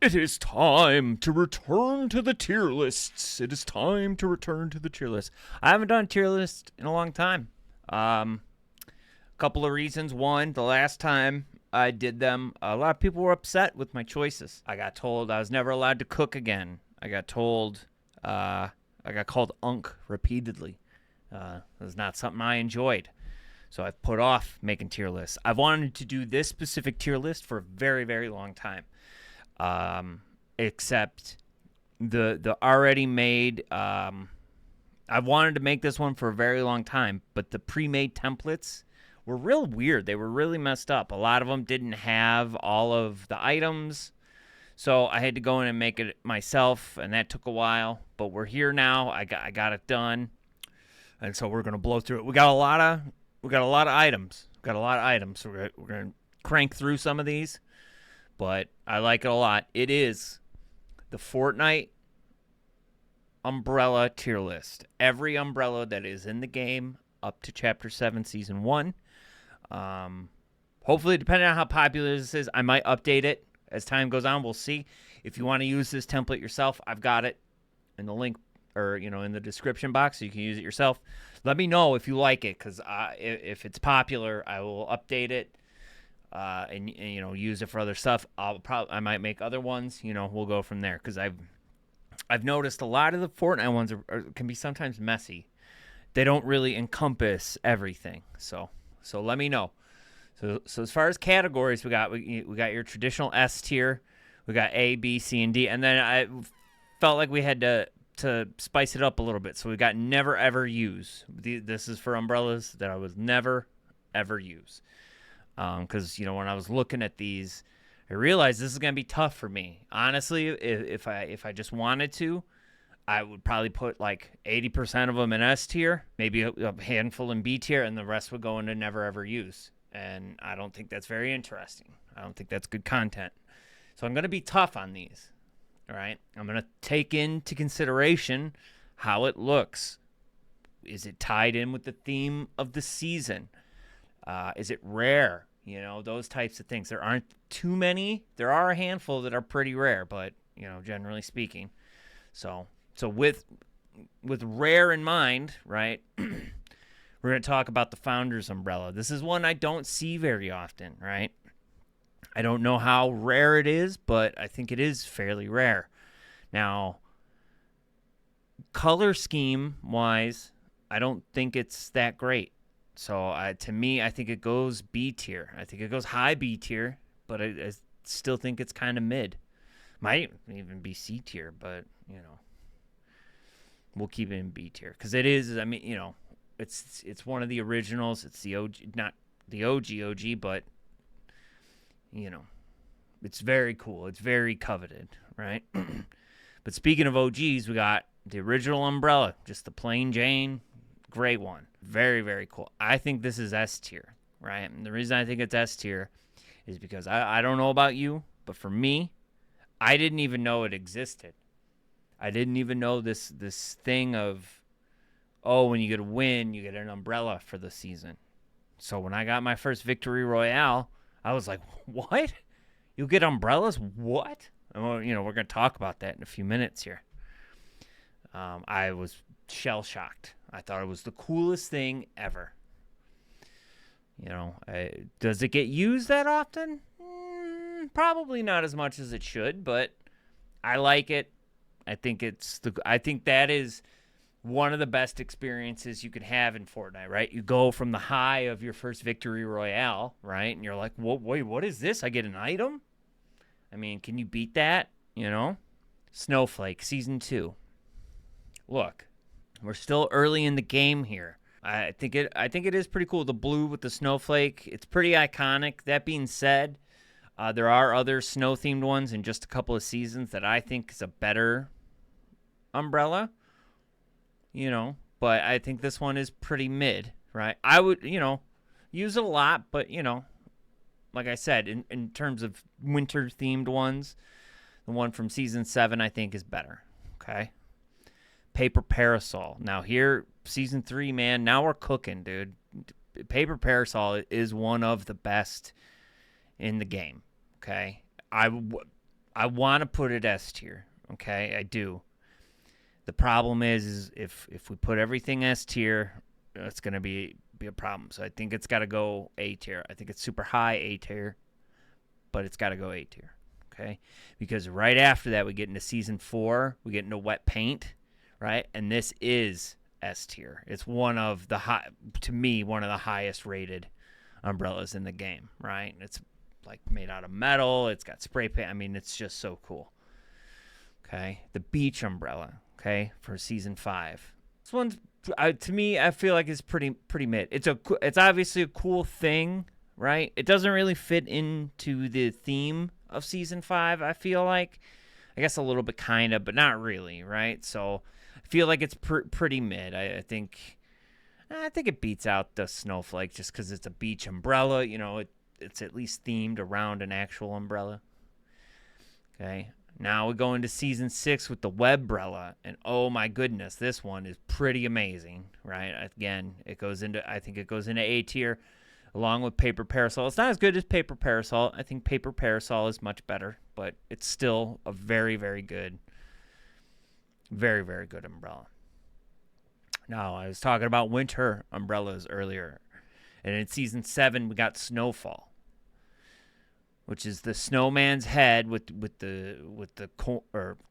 It is time to return to the tier lists. It is time to return to the tier list. I haven't done a tier list in a long time. A couple of reasons. One, the last time I did them, a lot of people were upset with my choices. I got told I was never allowed to cook again. I got told, I got called unk repeatedly. It was not something I enjoyed. So I've put off making tier lists. I've wanted to do this specific tier list for a very, very long time. Except the already made, I've wanted to make this one for a very long time, but the pre-made templates were real weird. They were really messed up. A lot of them didn't have all of the items, so I had to go in and make it myself, and that took a while, but we're here now. I got it done, and so we're going to blow through it. We got a lot of items. So we're going to crank through some of these. But I like it a lot. It is the Fortnite umbrella tier list. Every umbrella that is in the game up to Chapter 7, Season 1. Hopefully, depending on how popular this is, I might update it as time goes on. We'll see. If you want to use this template yourself, I've got it in the link or, in the description box, so you can use it yourself. Let me know if you like it, because if it's popular, I will update it. And use it for other stuff. I might make other ones. We'll go from there, because I've noticed a lot of the Fortnite ones can be sometimes messy. They don't really encompass everything. So let me know. So as far as categories, we got your traditional S tier. We got A, B, C, and D, and then I felt like we had to spice it up a little bit. So we got never ever use. This is for umbrellas that I was never ever use. Because, when I was looking at these, I realized this is going to be tough for me. Honestly, if I just wanted to, I would probably put like 80% of them in S tier, maybe a handful in B tier, and the rest would go into never ever use. And I don't think that's very interesting. I don't think that's good content. So I'm going to be tough on these. All right? I'm going to take into consideration how it looks. Is it tied in with the theme of the season? Is it rare? Those types of things. There aren't too many. There are a handful that are pretty rare, but, generally speaking. So with rare in mind, right, we're going to talk about the Founders Umbrella. This is one I don't see very often, right? I don't know how rare it is, but I think it is fairly rare. Now, color scheme-wise, I don't think it's that great. So to me, I think it goes B tier. I think it goes high B tier, but I still think it's kind of mid. Might even be C tier, but, we'll keep it in B tier. Because it is, it's one of the originals. It's the OG, not the OG, but, it's very cool. It's very coveted, right? But speaking of OGs, we got the original umbrella, just the plain Jane. Great one. Very, very cool. I think this is S tier, right? And the reason I think it's S tier is because I don't know about you, but for me, I didn't even know it existed. I didn't even know this thing of, when you get a win, you get an umbrella for the season. So when I got my first Victory Royale, I was like, what? You'll get umbrellas? What? And, we're going to talk about that in a few minutes here. I was shell-shocked. I thought it was the coolest thing ever. Does it get used that often? Probably not as much as it should, but I like it. I think that is one of the best experiences you can have in Fortnite, right? You go from the high of your first Victory Royale, right? And you're like, wait, what is this? I get an item? I mean, can you beat that? Snowflake, Season 2. Look. We're still early in the game here. I think it is pretty cool. The blue with the snowflake, it's pretty iconic. That being said, there are other snow-themed ones in just a couple of seasons that I think is a better umbrella. But I think this one is pretty mid, right? I would, use it a lot, but, like I said, in terms of winter-themed ones, the one from Season 7 I think is better, okay? Paper Parasol. Now here, Season 3, man, now we're cooking, dude. Paper Parasol is one of the best in the game, okay? I want to put it S tier. Okay, I do. The problem is if we put everything S tier, it's gonna be a problem. So I think it's got to go A tier. I think it's super high A tier, but it's got to go A tier. Okay, because right after that we get into season 4, we get into wet paint, right? And this is S tier. It's one of the one of the highest rated umbrellas in the game, right? It's like made out of metal. It's got spray paint. I mean, it's just so cool. Okay, the beach umbrella. Okay, for season 5. This one's to me, I feel like it's pretty mid. It's obviously a cool thing, right? It doesn't really fit into the theme of season 5. I feel like, I guess a little bit, kind of, but not really, right? So I feel like it's pretty mid. I think it beats out the snowflake just because it's a beach umbrella. You know, it's at least themed around an actual umbrella. Okay. Now we go into season 6 with the webbrella, and oh my goodness, this one is pretty amazing, right? Again, I think it goes into A tier, along with paper parasol. It's not as good as paper parasol. I think paper parasol is much better, but it's still a very, very good, very, very good umbrella. Now, I was talking about winter umbrellas earlier, and in season 7 we got snowfall, which is the snowman's head with the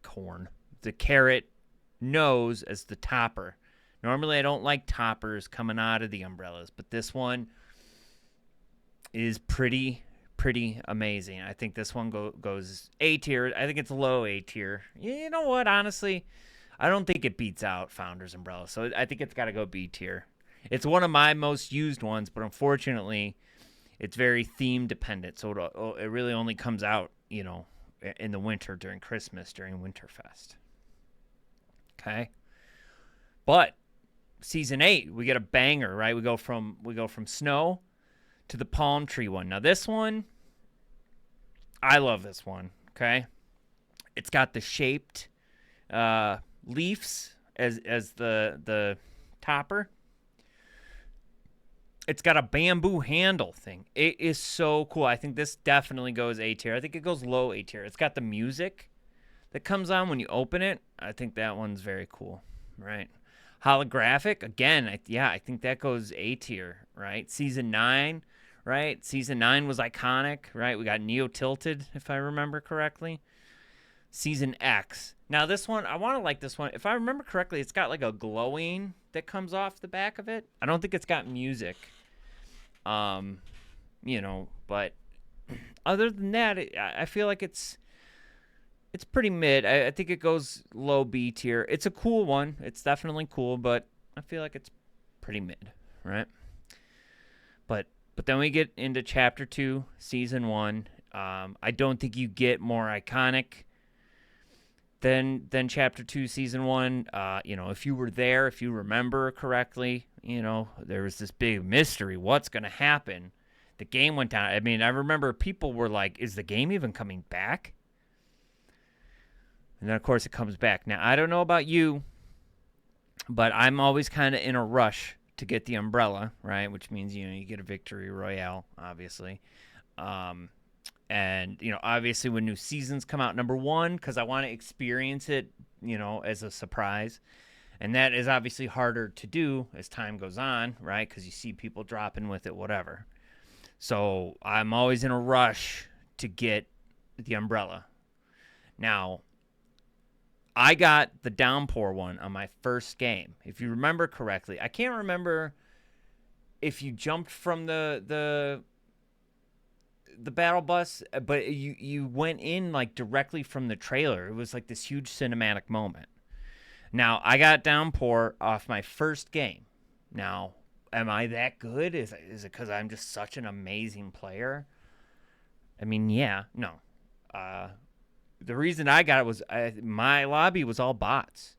corn, the carrot nose as the topper. Normally, I don't like toppers coming out of the umbrellas, but this one is pretty amazing. I think this one goes A tier. I think it's low A tier. You know what? Honestly, I don't think it beats out Founder's umbrella, so I think it's got to go B tier. It's one of my most used ones, but unfortunately, it's very theme dependent, so it really only comes out, you know, in the winter during Christmas, during Winterfest. Okay, but season 8, we get a banger, right? We go from snow to the palm tree one. Now this one, I love this one. Okay, it's got the shaped leaves as the topper. It's got a bamboo handle thing. It is so cool. I think this definitely goes A tier. I think it goes low A tier. It's got the music that comes on when you open it. I think that one's very cool, right? Holographic, again, I think that goes A tier, right? Season 9, right? Season 9 was iconic, right? We got Neo tilted, if I remember correctly. Season X. Now this one, I want to like this one. If I remember correctly, it's got like a glowing that comes off the back of it. I don't think it's got music. You know, but other than that, I feel like it's pretty mid. I think it goes low B tier. It's a cool one. It's definitely cool, but I feel like it's pretty mid, right? But then we get into chapter 2, season 1. I don't think you get more iconic than chapter 2, season 1. You know, if you were there, if you remember correctly, you know, there was this big mystery. What's going to happen? The game went down. I mean, I remember people were like, is the game even coming back? And then, of course, it comes back. Now, I don't know about you, but I'm always kind of in a rush to get the umbrella, right? Which means, you know, you get a victory royale, obviously. And, you know, obviously when new seasons come out, number 1, because I want to experience it, you know, as a surprise. And that is obviously harder to do as time goes on, right? Because you see people dropping with it, whatever. So I'm always in a rush to get the umbrella. Now, I got the downpour one on my first game. If you remember correctly, I can't remember if you jumped from the battle bus, but you went in like directly from the trailer. It was like this huge cinematic moment. Now, I got downpour off my first game. Now, am I that good? Is it because I'm just such an amazing player? I mean, yeah, no. The reason I got it was my lobby was all bots.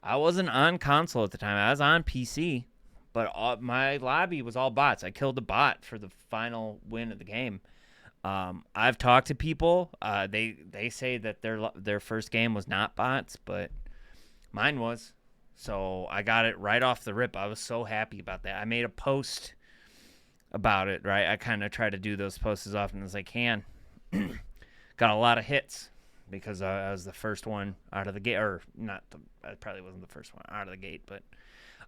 I wasn't on console at the time. I was on PC, but my lobby was all bots. I killed the bot for the final win of the game. I've talked to people. They say that their first game was not bots, but mine was. So I got it right off the rip. I was so happy about that. I made a post about it, right? I kind of try to do those posts as often as I can got a lot of hits because I was the first one out of the gate, or not. I probably wasn't the first one out of the gate, but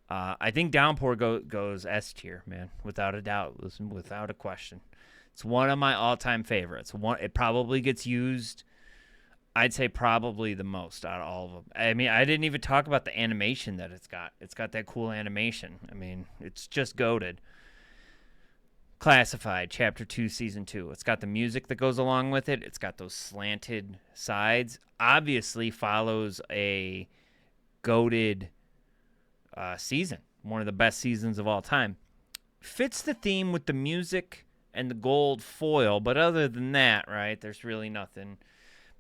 I think Downpour goes S tier, man, without a doubt, without a question. It's one of my all-time favorites. It probably gets used, I'd say, probably the most out of all of them. I mean, I didn't even talk about the animation that it's got. It's got that cool animation. I mean, it's just goated. Classified, Chapter 2, Season 2. It's got the music that goes along with it. It's got those slanted sides. Obviously follows a goated season. One of the best seasons of all time. Fits the theme with the music and the gold foil, but other than that, right, there's really nothing.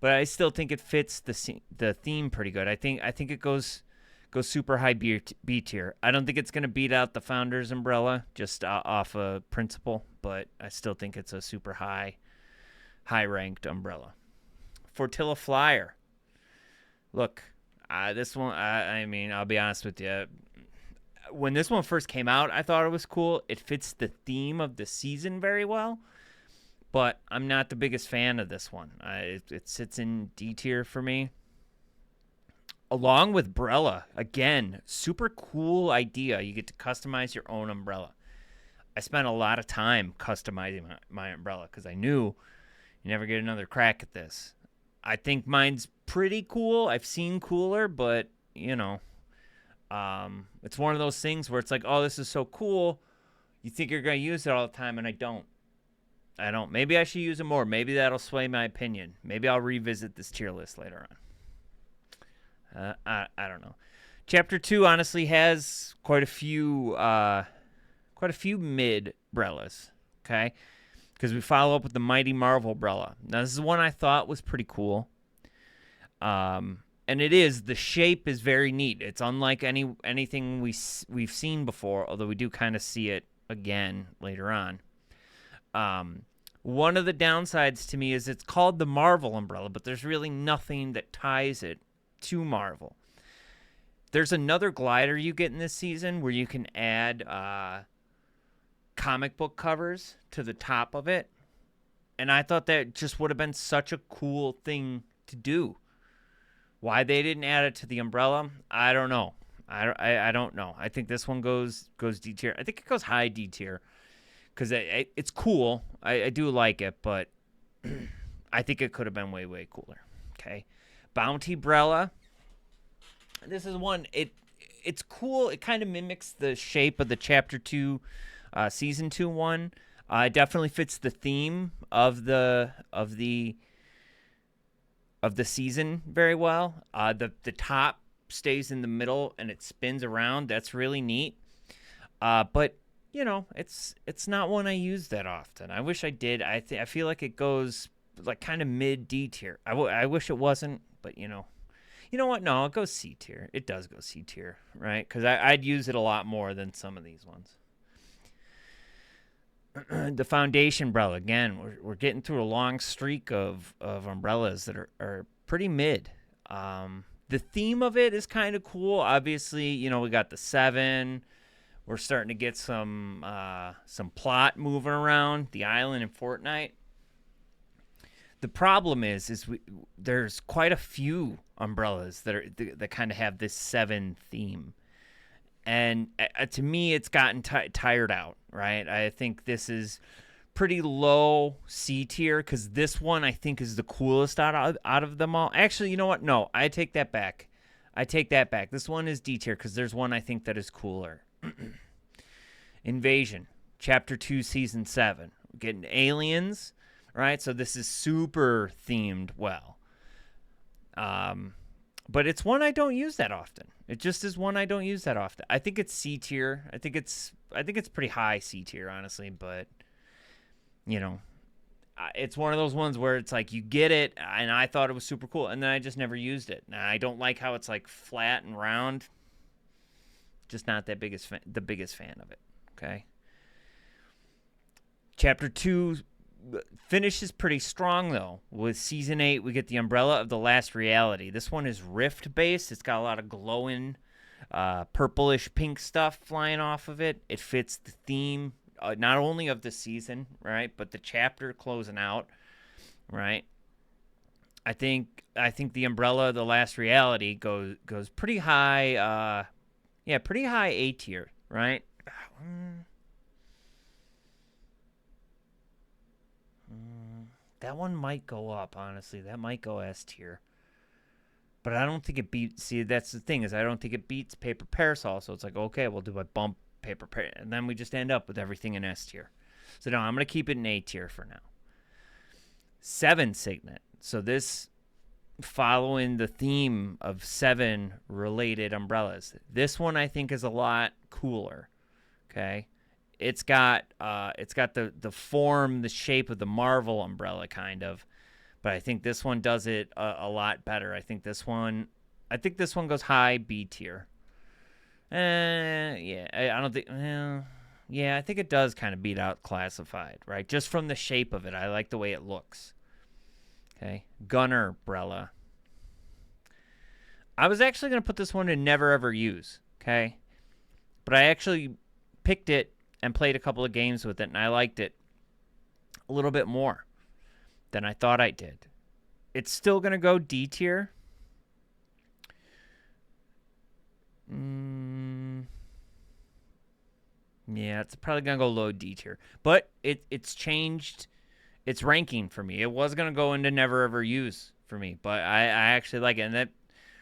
But I still think it fits the theme pretty good. I think it goes super high B tier. I don't think it's going to beat out the Founders Umbrella just off a principle, but I still think it's a super high ranked umbrella. Fortilla Flyer. Look, this one, I mean, I'll be honest with you. When this one first came out, I thought it was cool. It fits the theme of the season very well, but I'm not the biggest fan of this one. It sits in D tier for me. Along with Brella, again, super cool idea. You get to customize your own umbrella. I spent a lot of time customizing my umbrella because I knew you never get another crack at this. I think mine's pretty cool. I've seen cooler, but, you know, it's one of those things where it's like, oh, this is so cool. You think you're going to use it all the time, and I don't. Maybe I should use it more. Maybe that'll sway my opinion. Maybe I'll revisit this tier list later on. I don't know. Chapter 2 honestly has quite a few mid Brellas, okay? Because we follow up with the Mighty Marvel Brella. Now, this is one I thought was pretty cool. And it is. The shape is very neat. It's unlike anything we've seen before, although we do kind of see it again later on. One of the downsides to me is it's called the Marvel Umbrella, but there's really nothing that ties it to Marvel. There's another glider you get in this season where you can add comic book covers to the top of it, and I thought that just would have been such a cool thing to do. Why they didn't add it to the umbrella, I don't know. I don't know. I think this one goes D tier. I think it goes high D tier because it's cool. I do like it, but I think it could have been way cooler. Okay. Bounty Brella. This is one. It's cool. It kind of mimics the shape of the Chapter 2, Season 2 one. It definitely fits the theme of the season very well. The top stays in the middle and it spins around. That's really neat. But you know, it's not one I use that often. I wish I did. I feel like it goes like kind of mid D tier. I wish it wasn't. But, you know what? No, it goes C tier. It does go C tier, right? Because I'd use it a lot more than some of these ones. The Foundation Umbrella. Again, we're getting through a long streak of umbrellas that are pretty mid. The theme of it is kind of cool. Obviously, you know, we got the 7. We're starting to get some plot moving around the island in Fortnite. The problem is there's quite a few umbrellas that kind of have this 7 theme, and to me, it's gotten tired out. Right? I think this is pretty low C tier because this one I think is the coolest out of them all. Actually, you know what? No, I take that back. This one is D tier because there's one I think that is cooler. Invasion, Chapter 2, Season 7. We're getting aliens. Right, so this is super themed well. But it's one I don't use that often. It just is one I don't use that often. I think it's C tier. I think it's pretty high C tier, honestly. But you know, it's one of those ones where it's like you get it, and I thought it was super cool, and then I just never used it. And I don't like how it's like flat and round. Just not the biggest fan of it. Okay. Chapter 2 finishes pretty strong, though. With Season 8, we get the Umbrella of the Last Reality. This one is Rift-based. It's got a lot of glowing purplish pink stuff flying off of it. It fits the theme, not only of the season, right, but the chapter closing out, right? I think the umbrella, the last reality, goes pretty high. Yeah, pretty high A tier, right? That one might go up, honestly. That might go S tier. But I don't think it beats. See, that's the thing, is I don't think it beats Paper Parasol. So it's like, okay, well, do I bump Paper Parasol? And then we just end up with everything in S tier. So no, I'm going to keep it in A tier for now. 7 Signet. So this, following the theme of 7 related umbrellas. This one I think is a lot cooler. Okay. It's got the form, the shape of the Marvel umbrella kind of, but I think this one does it a lot better. I think this one goes high B tier. Yeah, I don't think. Yeah, I think it does kind of beat out Classified, right? Just from the shape of it, I like the way it looks. Okay, Gunner umbrella. I was actually gonna put this one in never ever use. Okay, but I actually picked it and played a couple of games with it, and I liked it a little bit more than I thought I did. It's still going to go D tier. Yeah, it's probably going to go low D tier. But it's changed its ranking for me. It was going to go into never ever use for me, but I actually like it. And that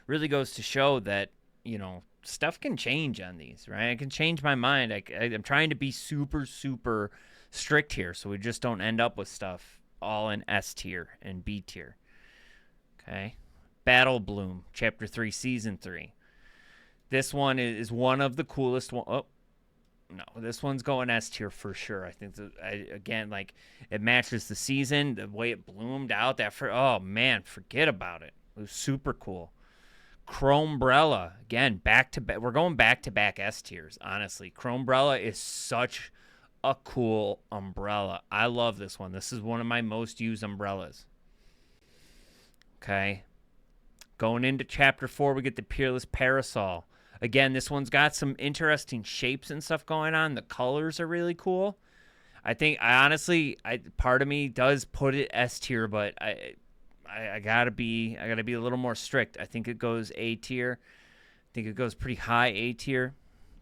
really goes to show that, you know, stuff can change on these, right? I can change my mind. I'm trying to be super, super strict here so we just don't end up with stuff all in S tier and B tier. Okay. Battle Bloom, Chapter 3, Season 3. This one is one of the coolest one. Oh, no. This one's going S tier for sure. I think, again, like, it matches the season, the way it bloomed out. Oh, man, forget about it. It was super cool. Chromebrella, again, back to back. We're going back to back S tiers, honestly. Chromebrella is such a cool umbrella. I love this one. This is one of my most used umbrellas. Okay. Going into Chapter 4, we get the Peerless Parasol. Again, this one's got some interesting shapes and stuff going on. The colors are really cool. I think, part of me does put it S tier, but I gotta be a little more strict. I think it goes A tier. I think it goes pretty high A tier,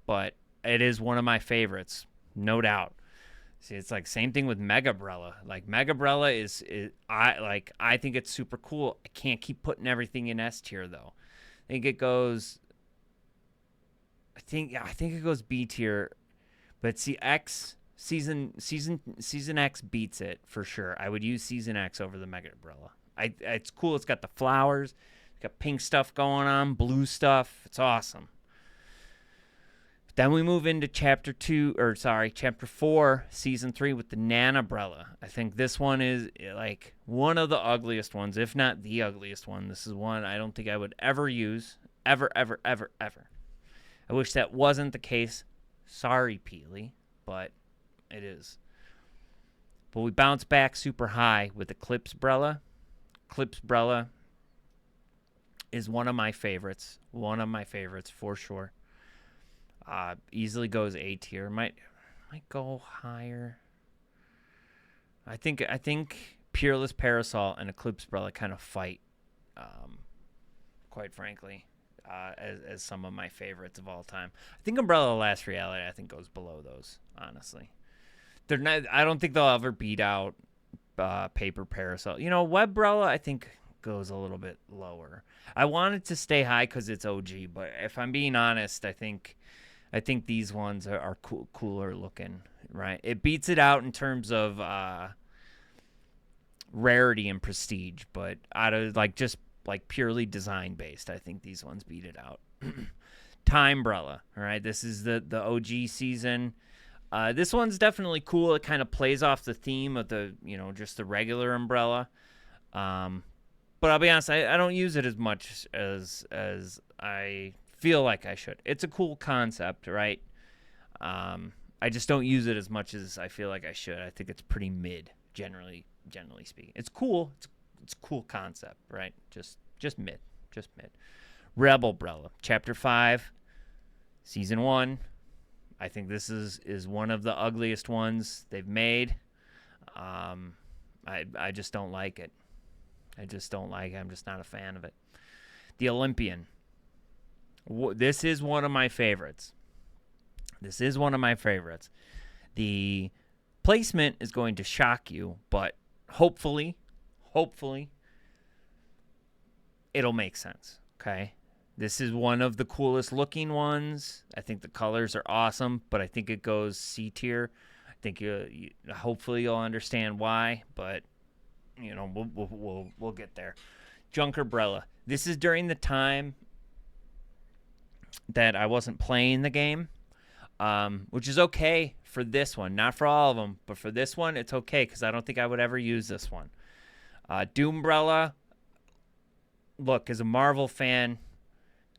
but it is one of my favorites, no doubt. See, it's like same thing with Megabrella. Like Megabrella I think it's super cool. I can't keep putting everything in S tier though. I think it goes B tier, but see season X beats it for sure. I would use Season X over the Megabrella. It's cool. It's got the flowers. It's got pink stuff going on, blue stuff. It's awesome. Then we move into Chapter 4, Season 3 with the Nanabrella. I think this one is like one of the ugliest ones, if not the ugliest one. This is one I don't think I would ever use. Ever, ever, ever, ever. I wish that wasn't the case. Sorry, Peely, but it is. But we bounce back super high with Eclipsebrella. Eclipsebrella is one of my favorites. One of my favorites for sure. Easily goes A tier. Might go higher. I think Peerless Parasol and Eclipsebrella kind of fight, quite frankly, as some of my favorites of all time. I think Umbrella Last Reality goes below those, honestly. They're not. I don't think they'll ever beat out Paper Parasol. You know, Webbrella I think goes a little bit lower. I want it to stay high because it's OG, but if I'm being honest, I think these ones are cooler looking, right? It beats it out in terms of rarity and prestige, but out of just purely design based, I think these ones beat it out. Timebrella, all right? This is the OG season. This one's definitely cool. It kind of plays off the theme of the, just the regular umbrella. But I'll be honest, I don't use it as much as I feel like I should. It's a cool concept, right? I just don't use it as much as I feel like I should. I think it's pretty mid, generally speaking. It's cool. It's a cool concept, right? Just mid. Rebelbrella, Chapter 5, Season 1. I think this is one of the ugliest ones they've made. I just don't like it. I just don't like it. I'm just not a fan of it. The Olympian. This is one of my favorites. This is one of my favorites. The placement is going to shock you, but hopefully, it'll make sense. Okay? This is one of the coolest looking ones. I think the colors are awesome, but I think it goes C tier. I think hopefully you'll understand why, but you know, we'll get there. Junkerbrella. This is during the time that I wasn't playing the game, which is okay for this one. Not for all of them, but for this one, it's okay because I don't think I would ever use this one. Doombrella. Look, as a Marvel fan,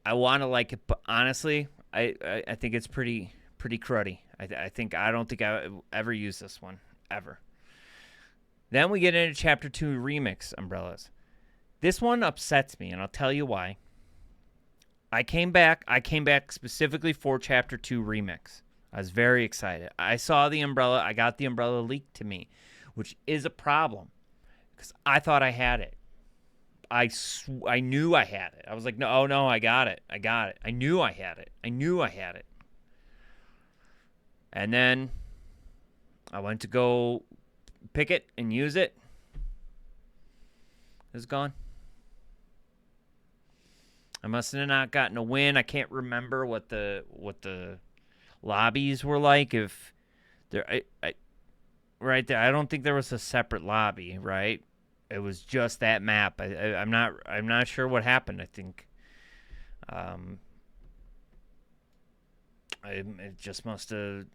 I want to like it, but honestly, I think it's pretty cruddy. I don't think I would ever use this one ever. Then we get into Chapter 2 Remix umbrellas. This one upsets me, and I'll tell you why. I came back specifically for Chapter 2 Remix. I was very excited. I saw the umbrella. I got the umbrella leaked to me, which is a problem because I thought I had it. I knew I had it. I was like, no, I got it. I knew I had it. And then I went to go pick it and use it. It's gone. I must have not gotten a win. I can't remember what the lobbies were like. If there, right there, I don't think there was a separate lobby. Right, it was just that map. I'm not sure what happened. I think, it just must have.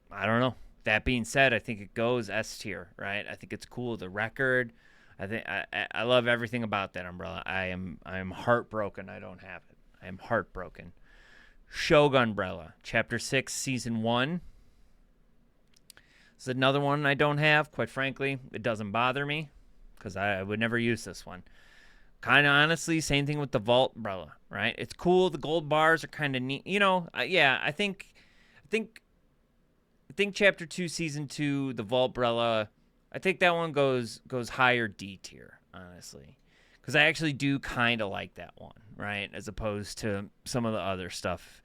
I don't know. That being said, I think it goes S tier. Right, I think it's cool. The record. I love everything about that umbrella. I am heartbroken I don't have it. I am heartbroken. Shogunbrella, Chapter 6, Season 1. This is another one I don't have. Quite frankly, it doesn't bother me because I would never use this one. Kind of honestly, same thing with the Vault umbrella, right? It's cool. The gold bars are kind of neat. You know, yeah, I think Chapter 2, Season 2, the Vault umbrella, I think that one goes higher D tier, honestly, because I actually do kind of like that one, right? As opposed to some of the other stuff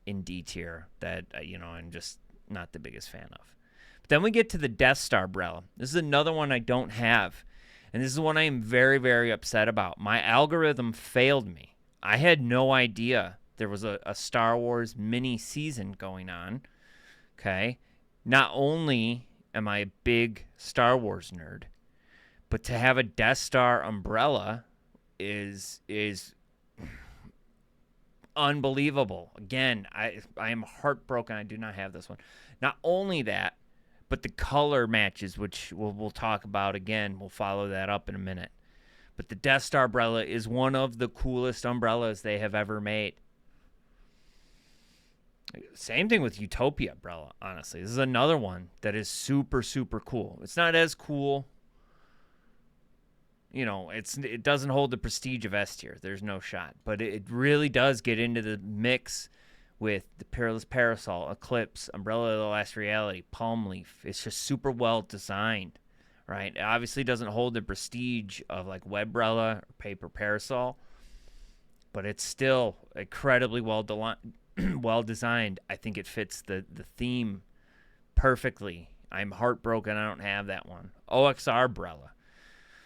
in D tier that I'm just not the biggest fan of. But then we get to the Death Star umbrella. This is another one I don't have, and this is one I am very, very upset about. My algorithm failed me. I had no idea there was a Star Wars mini season going on. Okay, not only am I a big Star Wars nerd, but to have a Death Star umbrella is unbelievable. Again, I am heartbroken I do not have this one. Not only that, but the color matches, which we'll talk about again. We'll follow that up in a minute. But the Death Star umbrella is one of the coolest umbrellas they have ever made. Same thing with Utopia umbrella, honestly. This is another one that is super, super cool. It's not as cool. It doesn't hold the prestige of S tier. There's no shot. But it really does get into the mix with the Peerless Parasol, Eclipse, Umbrella of the Last Reality, Palm Leaf. It's just super well designed, right? It obviously doesn't hold the prestige of like Webrella or Paper Parasol, but it's still incredibly well designed. I think it fits the theme perfectly. I'm heartbroken I don't have that one. OXR umbrella.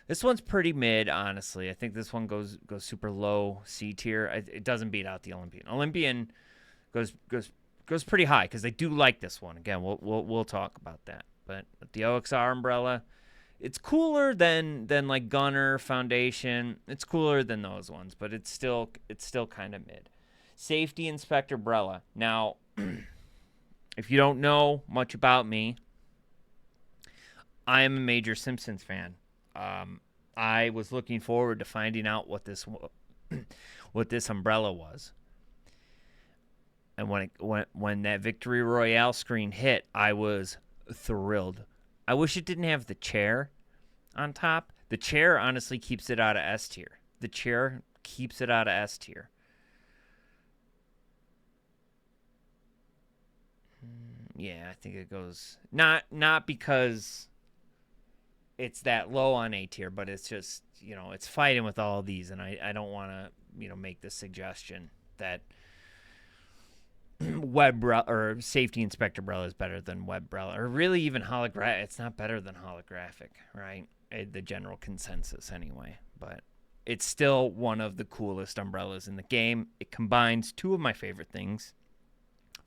This one's pretty mid, honestly. I think this one goes super low C tier. It doesn't beat out the Olympian. Olympian goes pretty high because they do like this one. Again, we'll talk about that. But the OXR umbrella, it's cooler than like Gunner, Foundation. It's cooler than those ones, but it's still kind of mid. Safety Inspector umbrella. Now, if you don't know much about me, I am a major Simpsons fan. I was looking forward to finding out what this umbrella was. And when that Victory Royale screen hit, I was thrilled. I wish it didn't have the chair on top. The chair honestly keeps it out of S tier. Yeah, I think it goes not because it's that low on A tier, but it's just it's fighting with all of these, and I don't want to, make the suggestion that or Safety Inspector Umbrella is better than Web Umbrella, or really even holographic. It's not better than holographic, right? The general consensus anyway, but it's still one of the coolest umbrellas in the game. It combines two of my favorite things: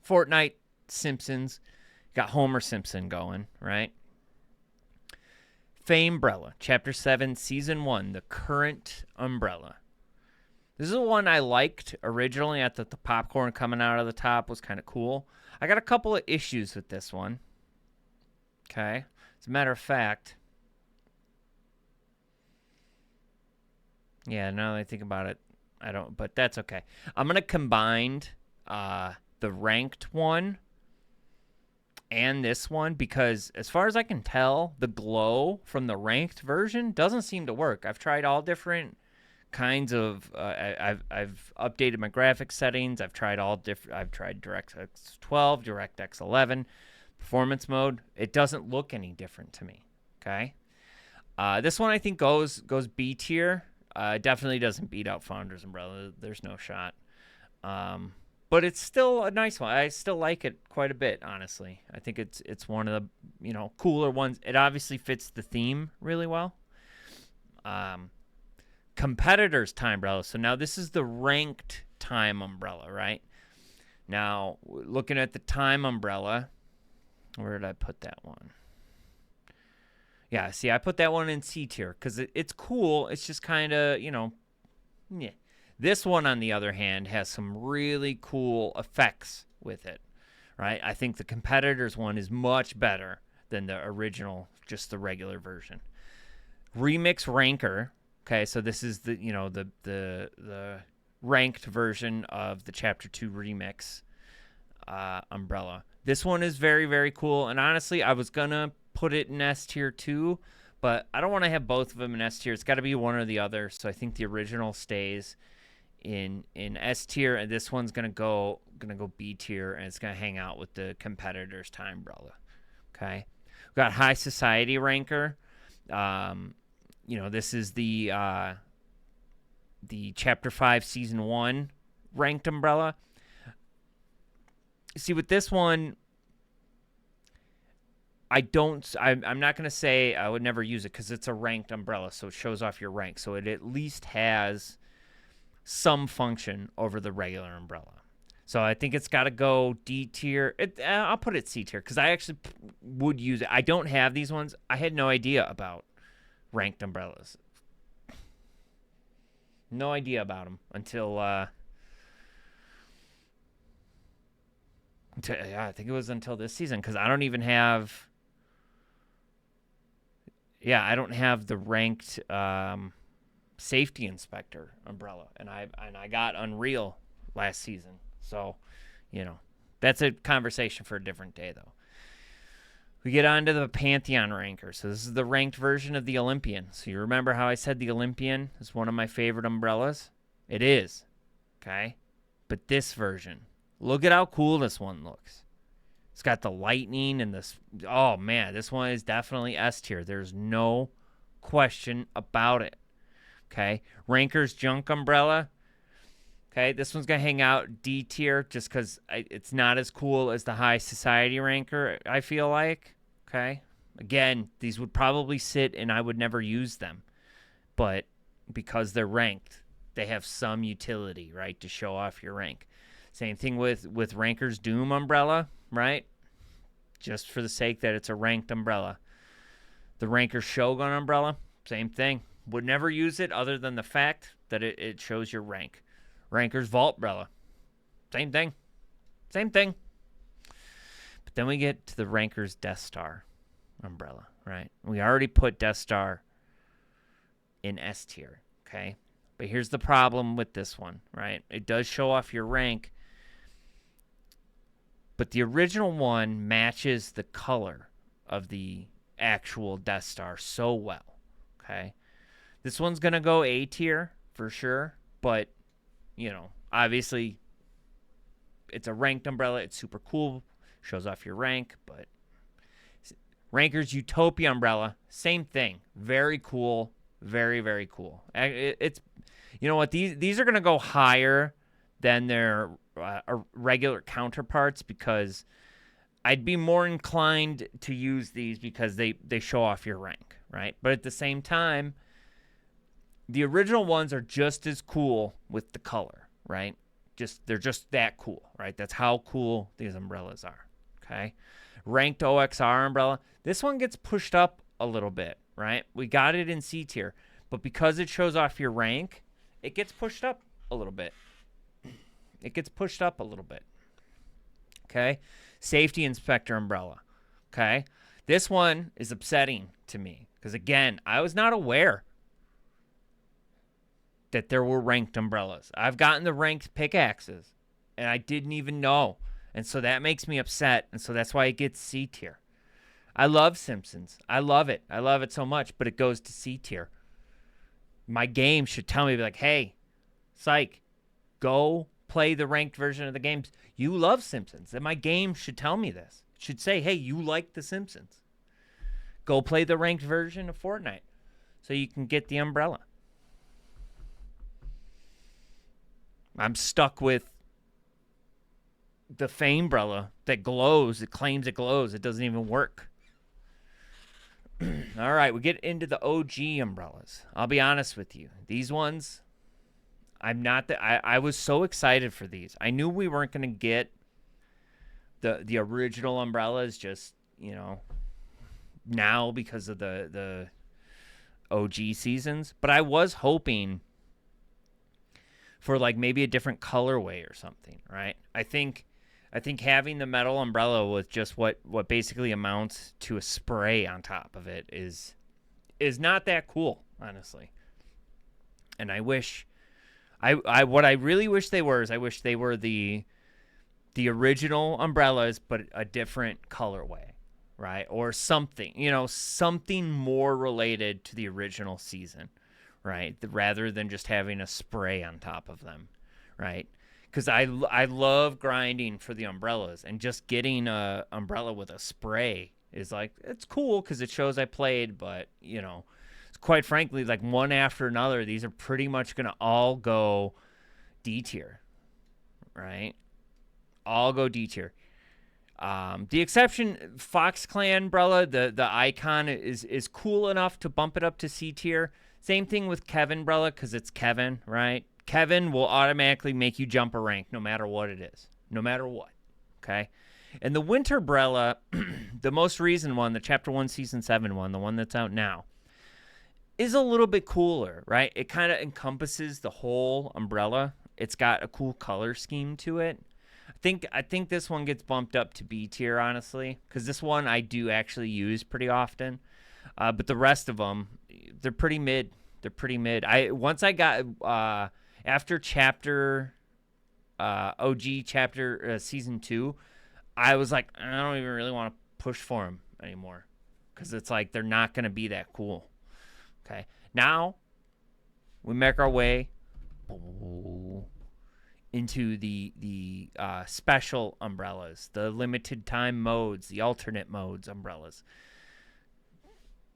Fortnite, Simpsons. Got Homer Simpson going, right? Fame Umbrella, Chapter 7, Season 1, the current umbrella. This is the one I liked originally. I thought the popcorn coming out of the top was kind of cool. I got a couple of issues with this one. Okay. As a matter of fact, yeah, now that I think about it, I don't, but that's okay. I'm going to combine the ranked one and this one, because as far as I can tell, the glow from the ranked version doesn't seem to work. I've tried all different kinds of I've updated my graphics settings. I've tried DirectX 12, DirectX 11, performance mode. It doesn't look any different to me. Okay. This one I think goes B tier. Definitely doesn't beat out Founder's Umbrella. There's no shot. But it's still a nice one. I still like it quite a bit, honestly. I think it's one of the cooler ones. It obviously fits the theme really well. Competitors Time Umbrella. So now this is the ranked Time Umbrella, right? Now, looking at the Time Umbrella, where did I put that one? Yeah, see, I put that one in C tier because it's cool. It's just kind of, yeah. This one, on the other hand, has some really cool effects with it, right? I think the Competitors one is much better than the original, just the regular version. Remix Ranker. Okay, so this is the the ranked version of the Chapter 2 Remix umbrella. This one is very, very cool, and honestly, I was gonna put it in S tier too, but I don't want to have both of them in S tier. It's got to be one or the other. So I think the original stays in S tier, and this one's gonna go B tier, and it's gonna hang out with the Competitors Time Umbrella. Okay, we got High Society Ranker. This is the Chapter 5 Season 1 ranked umbrella. See, with this one, I'm not going to say I would never use it because it's a ranked umbrella, so it shows off your rank. So it at least has some function over the regular umbrella. So I think it's got to go D tier. I'll put it C tier because I actually would use it. I don't have these ones. I had no idea about ranked umbrellas. No idea about them until I think it was until this season, because I don't even have. Yeah, I don't have the ranked Safety Inspector umbrella, and I got Unreal last season. So, that's a conversation for a different day, though. We get on to the Pantheon Ranker. So this is the ranked version of the Olympian. So you remember how I said the Olympian is one of my favorite umbrellas? It is. Okay? But this version, look at how cool this one looks. It's got the lightning and this. Oh, man, this one is definitely S tier. There's no question about it. Okay? Ranker's Junk Umbrella. Okay? This one's going to hang out D tier just because it's not as cool as the High Society Ranker, I feel like. Okay? Again, these would probably sit and I would never use them. But because they're ranked, they have some utility, right, to show off your rank. Same thing with Ranker's Doom Umbrella, right? Just for the sake that it's a ranked umbrella. The Ranker's Shogun Umbrella, same thing. Would never use it other than the fact that it shows your rank. Ranker's Vault Umbrella, same thing. Same thing. But then we get to the Ranker's Death Star umbrella, right? We already put Death Star in S tier, okay? But here's the problem with this one, right? It does show off your rank, but the original one matches the color of the actual Death Star so well, okay? This one's going to go A tier for sure, but, obviously it's a ranked umbrella. It's super cool, shows off your rank, but Ranker's Utopia Umbrella, same thing. Very cool, Very, very cool. It's, you know what, these are going to go higher than their regular counterparts because I'd be more inclined to use these because they show off your rank, right? But at the same time, the original ones are just as cool with the color, right? They're just that cool, right? That's how cool these umbrellas are, okay? Ranked OXR umbrella. This one gets pushed up a little bit, right? We got it in C tier, but because it shows off your rank, it gets pushed up a little bit. It gets pushed up a little bit, okay? Safety inspector umbrella, okay? This one is upsetting to me because, again, I was not aware that there were ranked umbrellas. I've gotten the ranked pickaxes, and I didn't even know. And so that makes me upset, and so that's why it gets C tier. I love Simpsons. I love it. I love it so much, but it goes to C tier. My game should tell me, like, hey, psych, go play the ranked version of the games. You love Simpsons, and my game should tell me this. It should say, hey, you like The Simpsons. Go play the ranked version of Fortnite so you can get the umbrella. I'm stuck with the Fame umbrella that glows. It claims it glows. It doesn't even work. All right, we get into the OG umbrellas. I'll be honest with you. These ones, I was so excited for these. I knew we weren't going to get the original umbrellas just, now because of the OG seasons, but I was hoping for like maybe a different colorway or something, right? I think having the metal umbrella with just what basically amounts to a spray on top of it is not that cool, honestly. And I wish what I really wish they were is I wish they were the original umbrellas but a different colorway, right? Or something, something more related to the original season, right? Rather than just having a spray on top of them, right? Because I love grinding for the umbrellas, and just getting a umbrella with a spray is like, it's cool because it shows I played, but, quite frankly, like one after another, these are pretty much going to all go D tier, right? All go D tier. The exception, Fox Clan umbrella, the icon is cool enough to bump it up to C tier. Same thing with Kevin umbrella because it's Kevin, right? Kevin will automatically make you jump a rank no matter what it is. No matter what. Okay? And the Winter umbrella, the most recent one, the Chapter 1, Season 7 one, the one that's out now, is a little bit cooler, right? It kind of encompasses the whole umbrella. It's got a cool color scheme to it. I think this one gets bumped up to B tier, honestly, because this one I do actually use pretty often. But the rest of them, they're pretty mid. They're pretty mid. Once I got after chapter OG chapter season 2, I was like, I don't even really want to push for them anymore because it's like they're not going to be that cool. Okay, now we make our way into the special umbrellas, the limited time modes, the alternate modes umbrellas.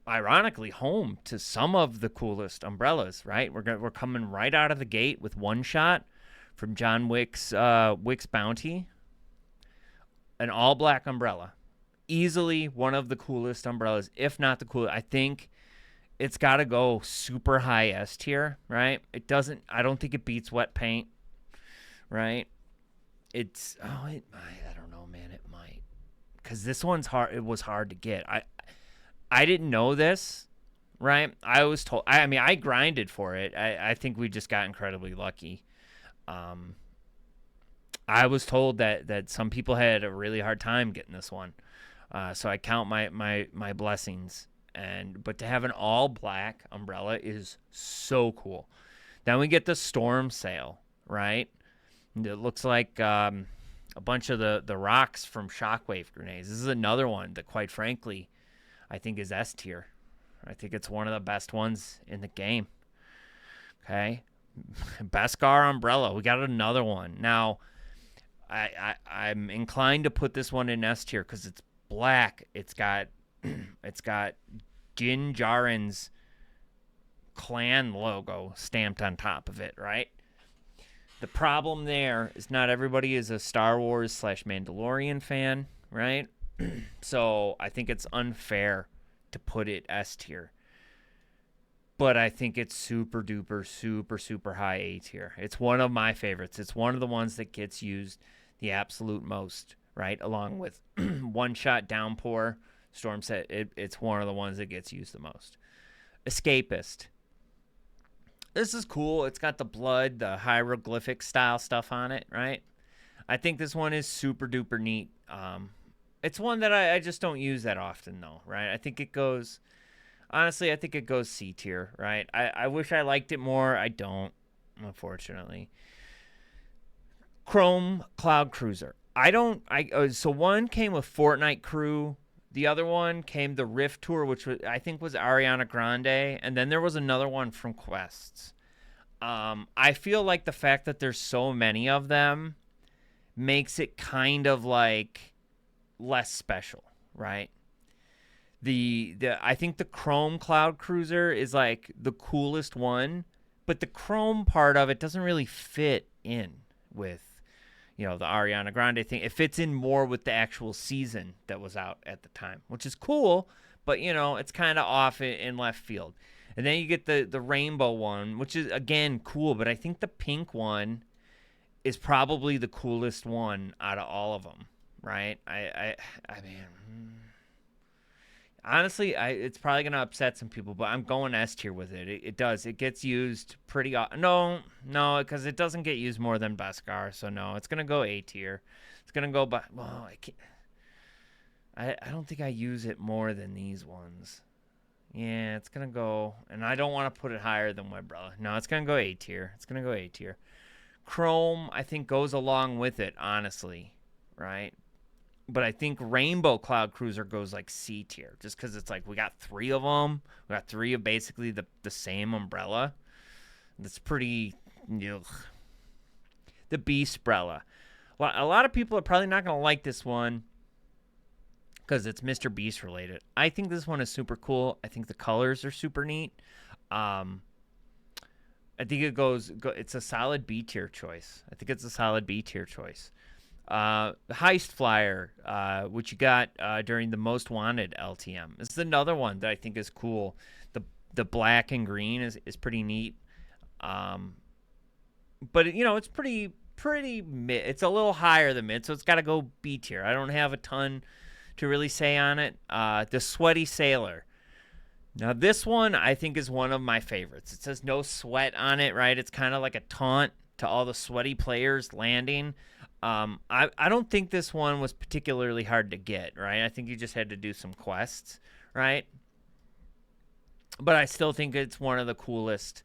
Ironically, home to some of the coolest umbrellas, right? We're coming right out of the gate with One Shot from John Wick's Bounty, an all black umbrella, easily one of the coolest umbrellas, if not the coolest. I think it's got to go super high S tier, right? I don't think it beats Wet Paint, right? I don't know, man. It might, because this one's hard. It was hard to get. I didn't know this, right? I was told. I grinded for it. I think we just got incredibly lucky. I was told that some people had a really hard time getting this one, so I count my blessings. But to have an all black umbrella is so cool. Then we get the Storm Sail, right? It looks like a bunch of the rocks from Shockwave grenades. This is another one that, quite frankly, I think is S tier. I think it's one of the best ones in the game. Okay. Beskar umbrella. We got another one. Now, I'm inclined to put this one in S tier because it's black. It's got Jin Jaren's clan logo stamped on top of it, right? The problem there is not everybody is a Star Wars / Mandalorian fan, right? So I think it's unfair to put it S tier. But I think it's super duper, super, super high A tier. It's one of my favorites. It's one of the ones that gets used the absolute most, right? Along with One Shot Downpour, Storm Set. It's one of the ones that gets used the most. Escapist. This is cool. It's got the blood, the hieroglyphic style stuff on it, right? I think this one is super duper neat. It's one that I just don't use that often, though, right? I think it goes... Honestly, I think it goes C tier, right? I wish I liked it more. I don't, unfortunately. Chrome Cloud Cruiser. So one came with Fortnite Crew. The other one came the Rift Tour, which I think was Ariana Grande. And then there was another one from Quests. I feel like the fact that there's so many of them makes it kind of like less special, right? I think the Chrome Cloud Cruiser is like the coolest one, but the Chrome part of it doesn't really fit in with, the Ariana Grande thing. It fits in more with the actual season that was out at the time, which is cool, but it's kind of off in left field. And then you get the rainbow one, which is again cool, but I think the pink one is probably the coolest one out of all of them, right? I mean. Honestly, it's probably going to upset some people, but I'm going S tier with it. It does. It gets used pretty often. No, because it doesn't get used more than Beskar, so no. It's going to go A tier. It's going to go by... Well, I can't... I don't think I use it more than these ones. Yeah, it's going to go... And I don't want to put it higher than Webrella. No, it's going to go A tier. It's going to go A tier. Chrome, I think, goes along with it, honestly, right? But I think Rainbow Cloud Cruiser goes like C tier, just because it's like we got 3 of them. We got 3 of basically the same umbrella. That's pretty... Ugh. The Beastbrella. Well, a lot of people are probably not going to like this one because it's Mr. Beast related. I think this one is super cool. I think the colors are super neat. I think it's a solid B tier choice. Heist Flyer, which you got during the Most Wanted LTM. This is another one that I think is cool. The black and green is pretty neat. But it's pretty mid. It's a little higher than mid, so it's got to go B tier. I don't have a ton to really say on it. The Sweaty Sailor. Now this one I think is one of my favorites. It says no sweat on it, right? It's kind of like a taunt to all the sweaty players landing. I don't think this one was particularly hard to get, right? I think you just had to do some quests, right? But I still think it's one of the coolest.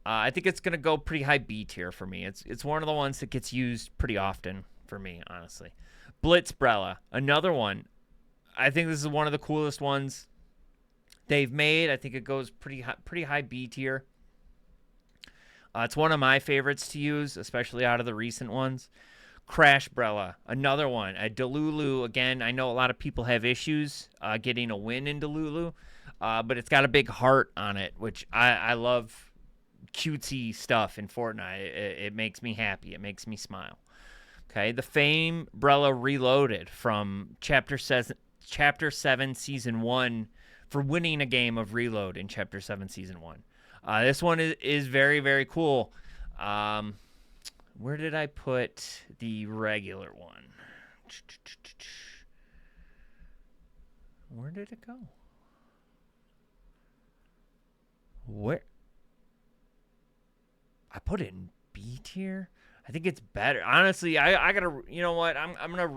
I think it's going to go pretty high B tier for me. It's one of the ones that gets used pretty often for me, honestly. Blitzbrella, another one. I think this is one of the coolest ones they've made. I think it goes pretty high B tier. It's one of my favorites to use, especially out of the recent ones. Crashbrella, another one. Delulu, again, I know a lot of people have issues getting a win in Delulu, but it's got a big heart on it, which I love cutesy stuff in Fortnite. It makes me happy. It makes me smile. Okay, the Famebrella Reloaded from Chapter 7, Season 1 for winning a game of Reload in Chapter 7, Season 1. This one is very, very cool. Where did I put the regular one? Where did it go? Where? I put it in B tier? I think it's better. Honestly, I gotta, you know what? I'm gonna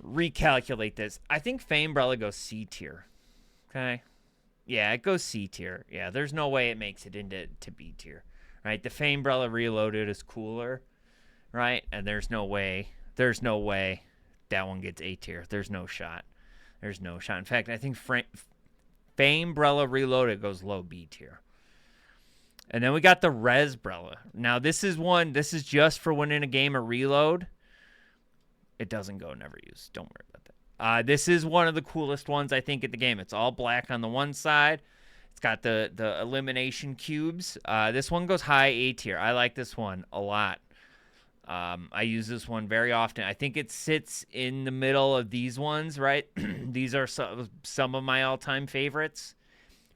recalculate this. I think Famebrella goes C tier. Okay? Yeah, it goes C tier. Yeah, there's no way it makes it into B tier. Right? The Famebrella Reloaded is cooler, right? And there's no way that one gets A tier. There's no shot. In fact, I think Famebrella Reloaded goes low B tier. And then we got the Resbrella. Now, this is just for winning a game of Reload. It doesn't go never used. Don't worry about that. This is one of the coolest ones, I think, at the game. It's all black on the one side. It's got the elimination cubes. This one goes high A tier. I like this one a lot. I use this one very often. I think it sits in the middle of these ones, right? These are some of my all-time favorites,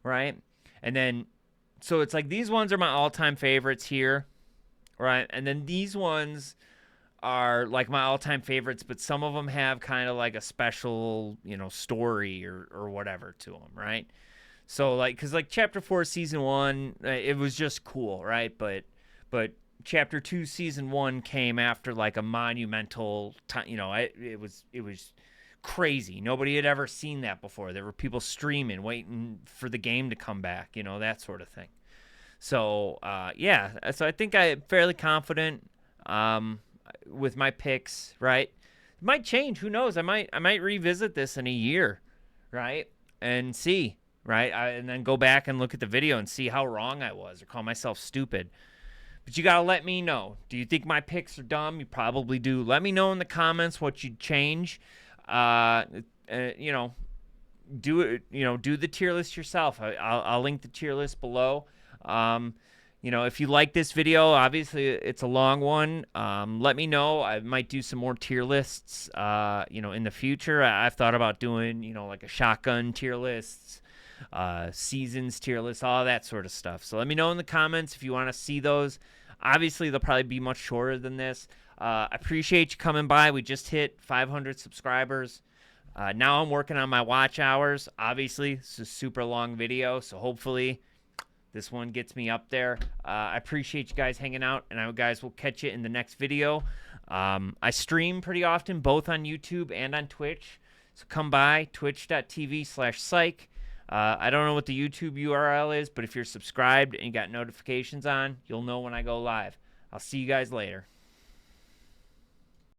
right? And then, so it's like these ones are my all-time favorites here, right? And then these ones are like my all-time favorites, but some of them have kind of like a special, story or whatever to them, right? So like, cause like Chapter 4, Season 1, it was just cool, right? But Chapter 2, Season 1 came after like a monumental time. It was crazy. Nobody had ever seen that before. There were people streaming, waiting for the game to come back. That sort of thing. So yeah. So I think I'm fairly confident with my picks. Right? It might change. Who knows? I might revisit this in a year, right? And see. Right? And then go back and look at the video and see how wrong I was or call myself stupid. But you got to let me know. Do you think my picks are dumb? You probably do. Let me know in the comments what you'd change. Do it. Do the tier list yourself. I'll link the tier list below. If you like this video, obviously it's a long one. Let me know. I might do some more tier lists, in the future. I've thought about doing, like a shotgun tier lists, seasons tier list, all that sort of stuff. So let me know in the comments if you want to see those. Obviously, they'll probably be much shorter than this. I appreciate you coming by. We just hit 500 subscribers. Now I'm working on my watch hours. Obviously, it's a super long video, so hopefully this one gets me up there. I appreciate you guys hanging out, and I guys will catch you in the next video. I stream pretty often, both on YouTube and on Twitch. So come by, twitch.tv/psych. I don't know what the YouTube URL is, but if you're subscribed and you got notifications on, you'll know when I go live. I'll see you guys later.